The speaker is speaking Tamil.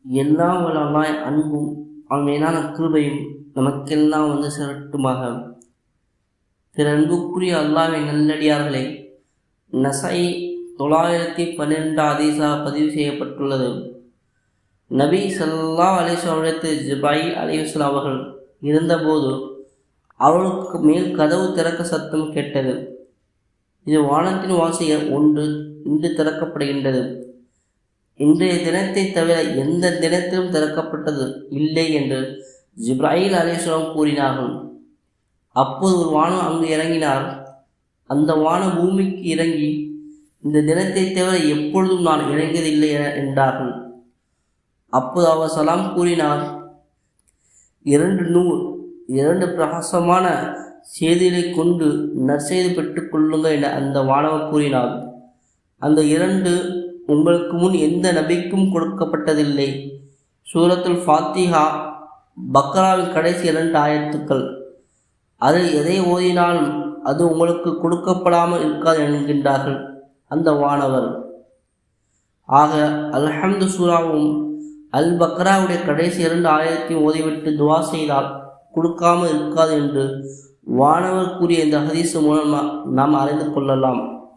எல்லாம் வல்லமாய் அன்பும் அவன் மேலான கிருபையும் நமக்கெல்லாம் சிரட்டுமாக. திரு அன்புக்குரிய அல்லாஹ்வின் நல்லடியார்களே, நசை 912 ஹதீஸாக பதிவு செய்யப்பட்டுள்ளது. நபி ஸல்லல்லாஹு அலைஹி வஸல்லம் ஜிப்ராயில் அலைஹிஸ்ஸலாம் அவர்கள் இருந்தபோது அவர்களுக்கு மேல் கதவு திறக்க சத்தம் கேட்டது. இது வானத்தின் வாசல் ஒன்று இன்று திறக்கப்படுகின்றது. இன்றைய தினத்தை தவிர எந்த தினத்திலும் திறக்கப்பட்டது இல்லை என்று ஜிப்ராயில் அலைஹிஸ்ஸலாம் கூறினார்கள். அப்போது ஒரு வானம் அங்கு இறங்கினார். அந்த வானம் பூமிக்கு இறங்கி, இந்த தினத்தை தவிர எப்பொழுதும் நான் இறங்கியதில்லை என்றார்கள். அப்போது அவர் சலாம் கூறினார், 2 பிரகாசமான செய்திகளை கொண்டு நற்செய்தி பெற்றுக் கொள்ளுங்கள் என அந்த வானவர் கூறினார். அந்த 2 உங்களுக்கு முன் எந்த நபிக்கும் கொடுக்கப்பட்டதில்லை. சூரத்துல் ஃபாத்திஹா, பக்ராவின் கடைசி 2 ஆயத்துக்கள். அதில் எதை ஓதினாலும் அது உங்களுக்கு கொடுக்கப்படாமல் இருக்காது என்கின்றார்கள் அந்த வானவர். ஆக அல்ஹம்து சூராவும் அல் பக்ராவுடைய கடைசி 2 ஆயத்தையும் ஓதிவிட்டு துவா செய்தால் கொடுக்காமல் இருக்காது என்று வானவர் கூறிய இந்த ஹதீஸ் மூலம் நாம் அறிந்து கொள்ளலாம்.